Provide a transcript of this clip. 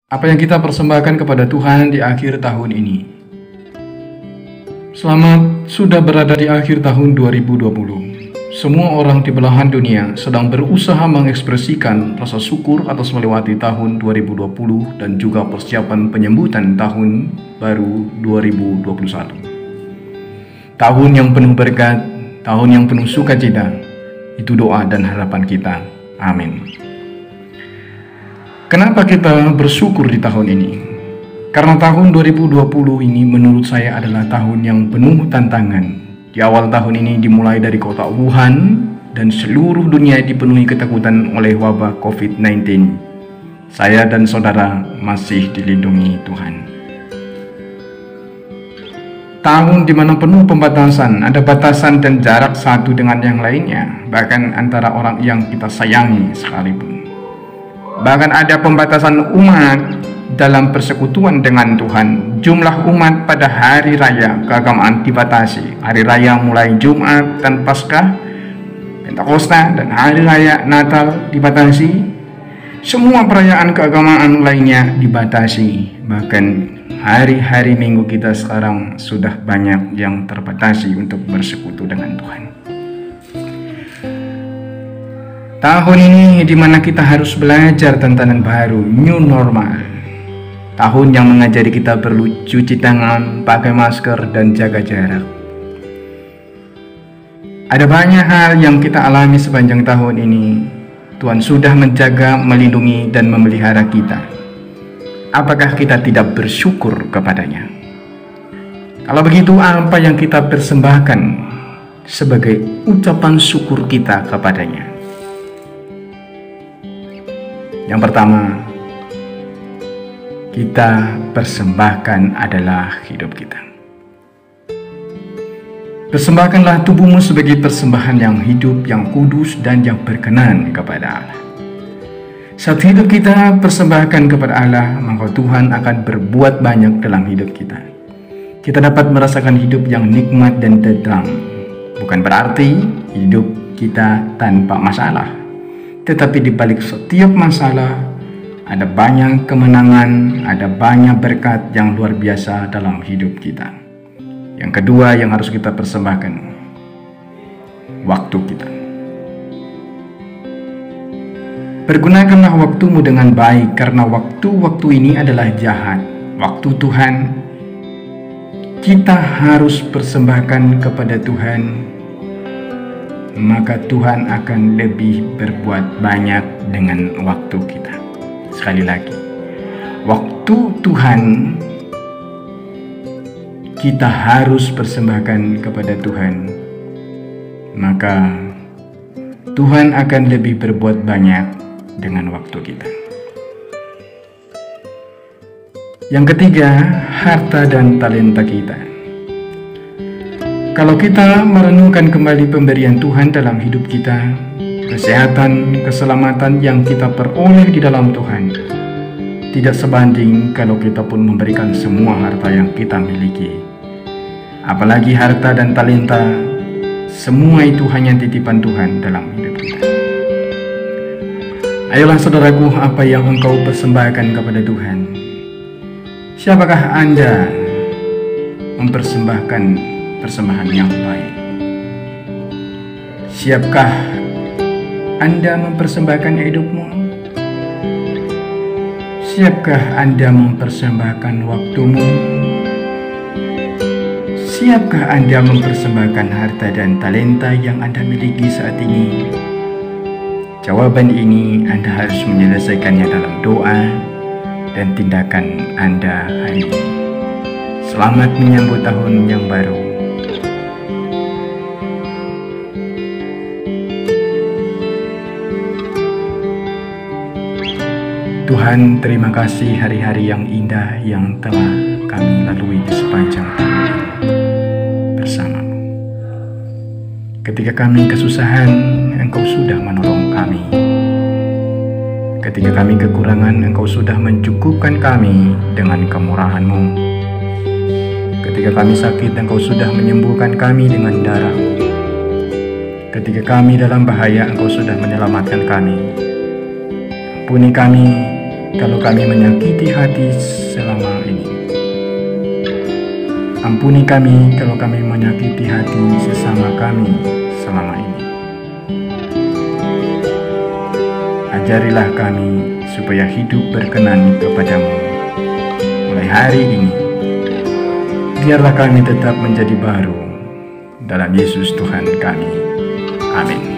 Apa yang kita persembahkan kepada Tuhan di akhir tahun ini? Selamat sudah berada di akhir tahun 2020. Semua orang di belahan dunia sedang berusaha mengekspresikan rasa syukur atas melewati tahun 2020 dan juga persiapan penyambutan tahun baru 2021. Tahun yang penuh berkat, tahun yang penuh sukacita, itu doa dan harapan kita. Amin. Kenapa kita bersyukur di tahun ini? Karena tahun 2020 ini menurut saya adalah tahun yang penuh tantangan. Di awal tahun ini dimulai dari kota Wuhan dan seluruh dunia dipenuhi ketakutan oleh wabah COVID-19. Saya dan saudara masih dilindungi Tuhan. Tahun di mana penuh pembatasan, ada batasan dan jarak satu dengan yang lainnya, bahkan antara orang yang kita sayangi sekalipun. Bahkan ada pembatasan umat dalam persekutuan dengan Tuhan. Jumlah umat pada hari raya keagamaan dibatasi. Hari raya mulai Jumat dan Paskah, Pentakosta, dan hari raya Natal dibatasi. Semua perayaan keagamaan lainnya dibatasi. Bahkan hari-hari Minggu kita sekarang sudah banyak yang terbatasi untuk bersekutu dengan Tuhan. Tahun ini di mana kita harus belajar tatanan baru, new normal. Tahun yang mengajari kita perlu cuci tangan, pakai masker, dan jaga jarak. Ada banyak hal yang kita alami sepanjang tahun ini. Tuhan sudah menjaga, melindungi, dan memelihara kita. Apakah kita tidak bersyukur kepadanya? Kalau begitu, apa yang kita persembahkan sebagai ucapan syukur kita kepadanya? Yang pertama, kita persembahkan adalah hidup kita. Persembahkanlah tubuhmu sebagai persembahan yang hidup, yang kudus, dan yang berkenan kepada Allah. Saat hidup kita persembahkan kepada Allah, maka Tuhan akan berbuat banyak dalam hidup kita. Kita dapat merasakan hidup yang nikmat dan tentram. Bukan berarti hidup kita tanpa masalah. Tetapi di balik setiap masalah, ada banyak kemenangan, ada banyak berkat yang luar biasa dalam hidup kita. Yang kedua yang harus kita persembahkan, waktu kita. Pergunakanlah waktumu dengan baik, karena waktu-waktu ini adalah jahat. Waktu Tuhan, kita harus persembahkan kepada Tuhan, maka Tuhan akan lebih berbuat banyak dengan waktu kita. Sekali lagi, waktu Tuhan kita harus persembahkan kepada Tuhan, maka Tuhan akan lebih berbuat banyak dengan waktu kita. Yang ketiga, harta dan talenta kita. Kalau kita merenungkan kembali pemberian Tuhan dalam hidup kita, kesehatan, keselamatan yang kita peroleh di dalam Tuhan tidak sebanding kalau kita pun memberikan semua harta yang kita miliki. Apalagi harta dan talenta, semua itu hanya titipan Tuhan dalam hidup kita. Ayolah saudaraku, apa yang engkau persembahkan kepada Tuhan? Siapakah Anda mempersembahkan persembahan yang baik? Siapkah Anda mempersembahkan hidupmu? Siapkah Anda mempersembahkan waktumu? Siapkah Anda mempersembahkan harta dan talenta yang Anda miliki saat ini? Jawaban ini Anda harus menyelesaikannya dalam doa dan tindakan Anda hari ini. Selamat menyambut tahun yang baru. Tuhan, terima kasih hari-hari yang indah yang telah kami lalui di sepanjang tahun ini bersama-Mu. Ketika kami kesusahan, Engkau sudah menolong kami. Ketika kami kekurangan, Engkau sudah mencukupkan kami dengan kemurahan-Mu. Ketika kami sakit, Engkau sudah menyembuhkan kami dengan darah-Mu. Ketika kami dalam bahaya, Engkau sudah menyelamatkan kami. Ampuni kami kalau kami menyakiti hati selama ini. Ampuni kami kalau kami menyakiti hati sesama kami selama ini. Ajarilah kami supaya hidup berkenan kepadamu mulai hari ini. Biarlah kami tetap menjadi baru dalam Yesus Tuhan kami. Amin.